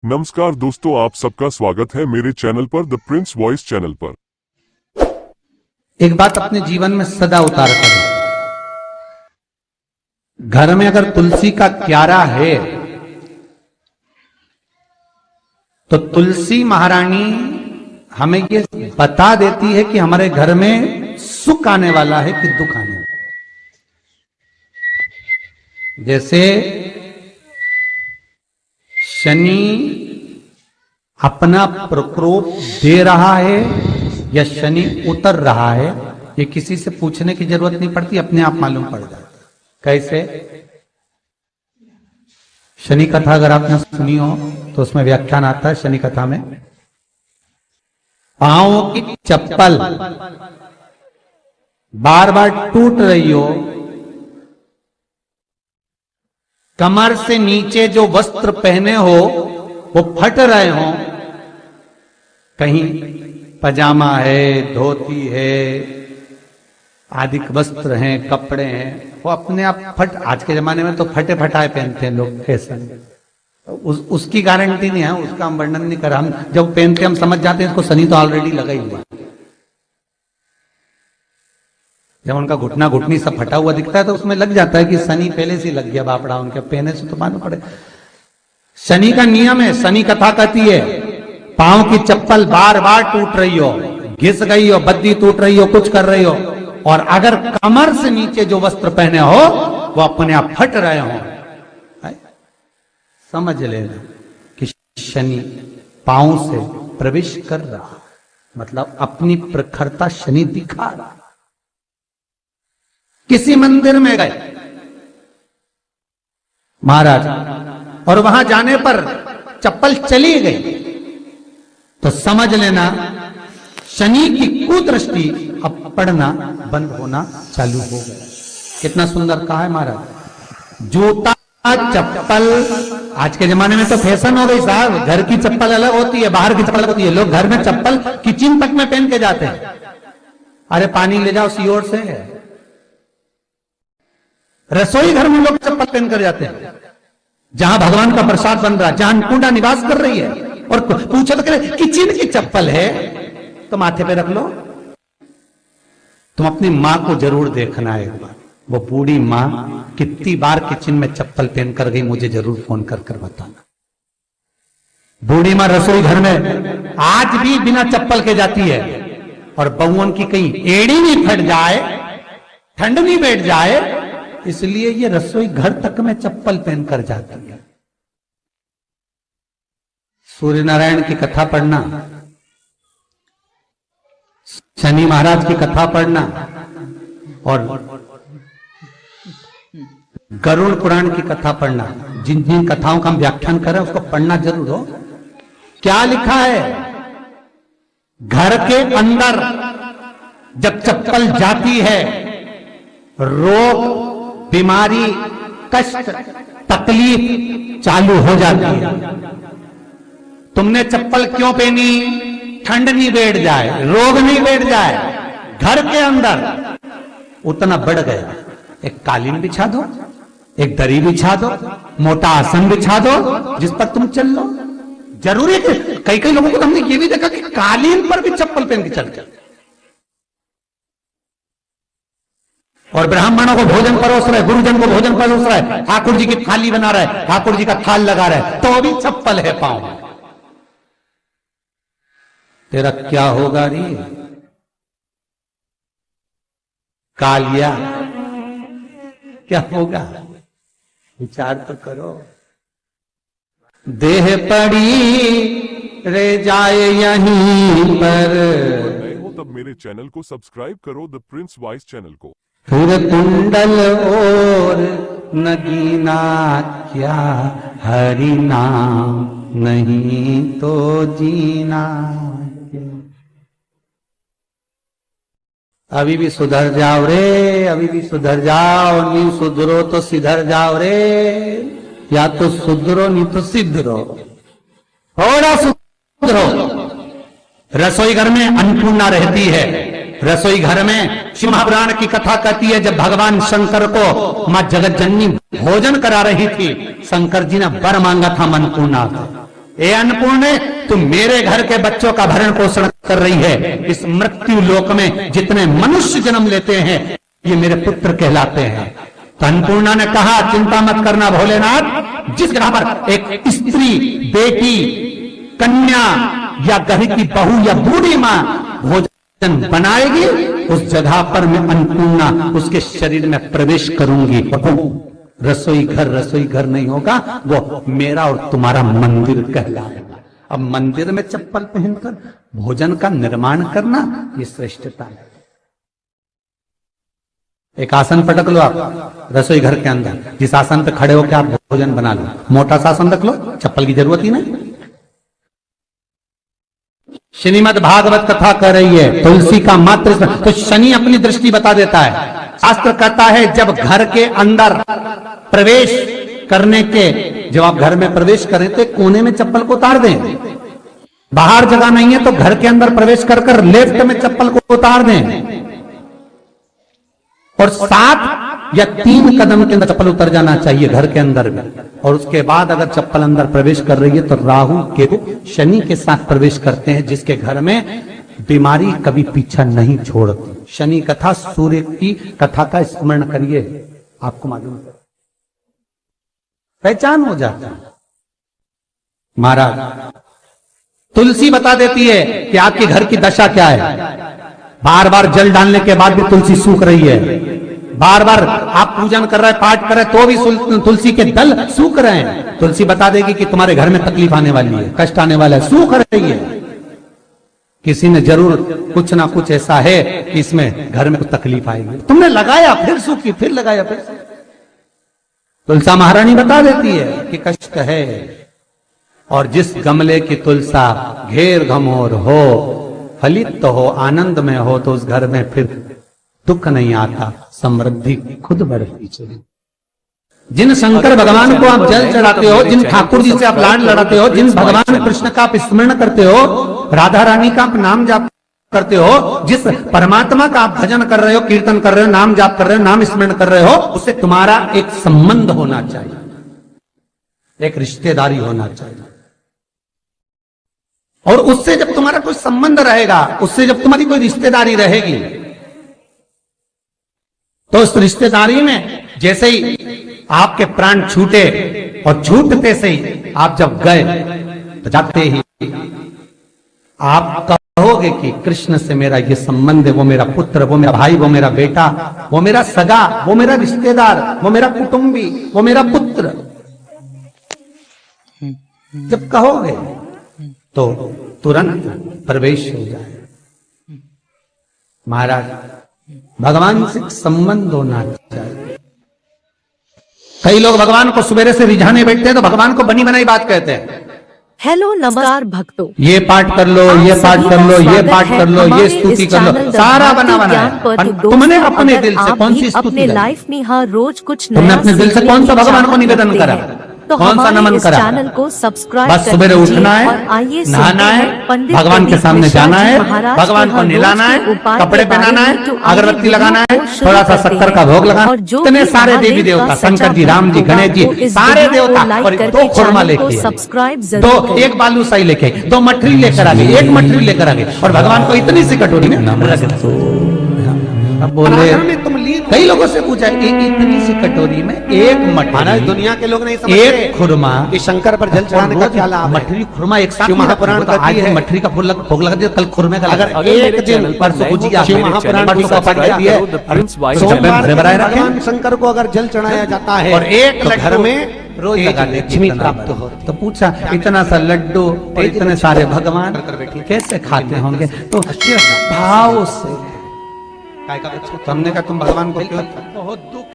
नमस्कार दोस्तों, आप सबका स्वागत है मेरे चैनल पर, द प्रिंस वॉइस चैनल पर। एक बात अपने जीवन में सदा उतार करो। घर में अगर तुलसी का क्यारा है तो तुलसी महारानी हमें ये बता देती है कि हमारे घर में सुख आने वाला है कि दुख आने वाला है। जैसे शनि अपना प्रकोप दे रहा है या शनि उतर रहा है, ये किसी से पूछने की जरूरत नहीं पड़ती, अपने आप मालूम पड़ जाता है। कैसे? शनि कथा अगर आपने सुनी हो तो उसमें व्याख्यान आता है शनि कथा में, पांव की चप्पल बार बार टूट रही हो, कमर से नीचे जो वस्त्र पहने हो वो फट रहे हो, कहीं पजामा है, धोती है, आदि वस्त्र हैं, कपड़े हैं, वो अपने आप फट। आज के जमाने में तो फटे फटाए पहनते हैं लोग, फैशन। उसकी गारंटी नहीं है, उसका हम वर्णन नहीं कर रहा। हम जब पहनते हम समझ जाते हैं इसको शनि तो ऑलरेडी लगा ही हुआ। जब उनका घुटना घुटनी सब फटा हुआ दिखता है तो उसमें लग जाता है कि शनि पहले से लग गया बापड़ा, उनके पहने से तो मालूम पड़े। शनि का नियम है, शनि कथा कहती है पांव की चप्पल बार बार टूट रही हो, घिस गई हो, बद्दी टूट रही हो, कुछ कर रही हो, और अगर कमर से नीचे जो वस्त्र पहने हो वो अपने आप फट रहे हो, समझ लेना कि शनि पांव से प्रवेश कर रहा, मतलब अपनी प्रखरता शनि दिखा रहा। किसी मंदिर में गए महाराज और वहां जाने पर चप्पल चली गई तो समझ लेना शनि की कुदृष्टि अब पड़ना बंद होना चालू हो गया। कितना सुंदर कहा है महाराज। जूता चप्पल आज के जमाने में तो फैशन हो गई साहब, घर की चप्पल अलग होती है, बाहर की चप्पल अलग होती है। लोग घर में चप्पल किचन तक में पहन के जाते हैं। अरे पानी ले जाओ सीओर से, रसोई घर में लोग चप्पल पहन कर जाते हैं, जहां भगवान का प्रसाद बन रहा है, जहां अन्नपूर्णा निवास कर रही है, और पूछो तो कह किचन की चप्पल है तो माथे पे रख लो। तुम अपनी मां को जरूर देखना है एक बार, वो बूढ़ी मां कितनी बार किचन में चप्पल पहन कर गई, मुझे जरूर फोन कर कर बताना। बूढ़ी मां रसोई घर में आज भी बिना चप्पल के जाती है, और बहुओं की कहीं एड़ी नहीं फट जाए, ठंड नहीं बैठ जाए, इसलिए ये रसोई घर तक में चप्पल पहनकर जाती है। सूर्य नारायण की कथा पढ़ना, शनि महाराज की कथा पढ़ना, और गरुड़ पुराण की कथा पढ़ना, जिन जिन कथाओं का हम व्याख्यान कर रहे हैं उसको पढ़ना जरूर हो। क्या लिखा है? घर के अंदर जब चप्पल जाती है, रोग, बीमारी, कष्ट, तकलीफ चालू हो जाती है। तुमने चप्पल क्यों पहनी? ठंड नहीं बैठ जाए, रोग नहीं बैठ जाए। घर के अंदर उतना बढ़ गया, एक कालीन बिछा दो, एक दरी बिछा दो, मोटा आसन बिछा दो जिस पर तुम चल लो। जरूरी है कि कई कई लोगों को हमने ये भी देखा कि कालीन पर भी चप्पल पहन के चलते, और ब्राह्मणों को भोजन परोस रहे, गुरुजन को भोजन परोस रहे, ठाकुर जी की थाली बना रहे, ठाकुर जी का थाल लगा रहे, तो भी चप्पल है पांव में। तेरा क्या होगा रे कालिया, क्या होगा? विचार तो करो। देह पड़ी रे जाए यहीं पर, नए हो तब मेरे चैनल को सब्सक्राइब करो, द प्रिंस वॉइस चैनल को। फिर कुंडल और नगीना क्या, हरि नाम नहीं तो जीना। अभी भी सुधर जाओ रे, अभी भी सुधर जाओ, नहीं सुधरो तो सिधर जाओ रे, या तो सुधरो नहीं तो सिद्धरो, थोड़ा सुधरो। रसोई घर में अन्नपूर्णा रहती है, रसोई घर में शिव महापुराण की कथा कहती है, जब भगवान शंकर को मां जगत जननी भोजन करा रही थी, शंकर जी ने वर मांगा था अन्नपूर्णा से। ए अन्नपूर्णे, तुम मेरे घर के बच्चों का भरण पोषण कर रही है। इस मृत्यु लोक में जितने मनुष्य जन्म लेते हैं ये मेरे पुत्र कहलाते हैं। तो अन्नपूर्णा ने कहा, चिंता मत करना भोलेनाथ, जिस जगह पर एक स्त्री, बेटी, कन्या या घर की बहू या बूढ़ी मां भोजन बनाएगी, उस जगह पर मैं अन्नपूर्णा उसके शरीर में प्रवेश करूंगी। रसोई घर नहीं होगा, वो मेरा और तुम्हारा मंदिर कहलाएगा। अब मंदिर में चप्पल पहनकर भोजन का निर्माण करना ये श्रेष्ठता है। एक आसन पटक लो आप रसोई घर के अंदर, जिस आसन पे खड़े होकर आप भोजन बना लो। मोटा सा आसन रख लो, चप्पल की जरूरत ही नहीं। श्रीमद् भागवत कथा कर रही है, तुलसी का मात्र तो शनि अपनी दृष्टि बता देता है। शास्त्र कहता है जब घर के अंदर प्रवेश करने के, जब आप घर में प्रवेश करें तो कोने में चप्पल को उतार दें। बाहर जगह नहीं है तो घर के अंदर प्रवेश कर कर लेफ्ट में चप्पल को उतार दें और 7 या 3 कदम के अंदर चप्पल उतर जाना चाहिए घर के अंदर में। और उसके बाद अगर चप्पल अंदर प्रवेश कर रही है तो राहु केतु शनि के साथ प्रवेश करते हैं, जिसके घर में बीमारी कभी पीछा नहीं छोड़ती। शनि कथा, सूर्य की कथा का स्मरण करिए, आपको मालूम है, पहचान हो जाता है। महाराज तुलसी बता देती है कि आपके घर की दशा क्या है। बार बार जल डालने के बाद भी तुलसी सूख रही है, बार बार आप पूजन कर रहे हैं, पाठ कर रहे हैं तो भी तुलसी के दल सूख रहे हैं। तुलसी बता देगी कि तुम्हारे घर में तकलीफ आने वाली है, कष्ट आने वाला है, सूख रही है। किसी ने जरूर कुछ ना कुछ ऐसा है कि इसमें घर में कुछ तकलीफ आएगी, तुमने लगाया फिर सूखी, फिर लगाया फिर। तुलसा महारानी बता देती है कि कष्ट है। और जिस गमले की तुलसा घेर घमोर हो, फलित तो हो, आनंद में हो, तो उस घर में फिर दुख नहीं आता, समृद्धि खुद बढ़ती चली। जिन शंकर भगवान को आप जल चढ़ाते हो, जिन ठाकुर जी से आप लाड लड़ाते हो, जिन भगवान कृष्ण का आप स्मरण करते हो, राधा रानी का आप नाम जाप करते हो, जिस परमात्मा का आप भजन कर रहे हो, कीर्तन कर रहे हो, नाम जाप कर रहे हो, नाम स्मरण कर रहे हो, उससे तुम्हारा एक संबंध होना चाहिए, एक रिश्तेदारी होना चाहिए। और उससे जब तुम्हारा कोई संबंध रहेगा, उससे जब तुम्हारी कोई रिश्तेदारी रहेगी, तो उस रिश्तेदारी में जैसे ही आपके प्राण छूटे और छूटते से ही आप जब गए तो जाते ही आप कहोगे कि कृष्ण से मेरा ये संबंध है, वो मेरा पुत्र, वो मेरा भाई, वो मेरा बेटा, वो मेरा सगा, वो मेरा रिश्तेदार, वो मेरा कुटुंबी, वो मेरा पुत्र। जब कहोगे तो तुरंत प्रवेश हो जाए। महाराज भगवान से संबंध होना चाहिए। कई लोग भगवान को सवेरे से रिझाने बैठते हैं तो भगवान को बनी बनाई बात कहते हैं। हेलो नमस्कार भक्तों, ये पाठ कर लो, ये पाठ कर लो, ये पाठ कर लो, ये स्तुति कर लो, सारा बना बना है। तुमने अपने दिल से कौन सी स्तुति अपने लाइफ में हर रोज कुछ तुमने अपने दिल से कौन सा भगवान को निवेदन करा, तो कौन सा नमन करा? चैनल को सब्सक्राइब बस सुबह उठना है, नहाना है, भगवान के सामने जाना है, भगवान को नहलाना है, कपड़े पहनाना है, अगरबत्ती लगाना है, थोड़ा सा शक्कर का भोग लगाना है। इतने सारे देवी देवता, शंकर जी, राम जी, गणेश जी, सारे देवता, और 2 खुरमा लेके, सब्सक्राइब 2 एक बालूशाही लेके, 2 मठरी लेकर आ गए, 1 मठरी लेकर आ गए और भगवान को इतनी सी कटोरी में रख दो। अब बोले कई लोगों से पूछा कि इतनी सी कटोरी में 1 मठरी, दुनिया के लोग नहीं समझते 1 खुरमा कि शंकर पर जल चढ़ाने का क्या लाभ है। मठरी खुरमा एक साथ, शिव महापुराण तो आज है मठरी का भोग लगा दिया, कल खुरमे का अगर लगा। एक दिन परसों गुजिया, शिव महापुराण परसों का पक गया, सोमवार भरे रखे भगवान शंकर को अगर जल चढ़ाया जाता है और 1 तो घर में रोज लगा दे, लक्ष्मी प्राप्त होती। तो पूछा इतना सा लड्डू और इतने सारे भगवान कैसे खाते होंगे? तो भाव से, तो हमने कहा तुम भगवान को क्यों, बहुत दुख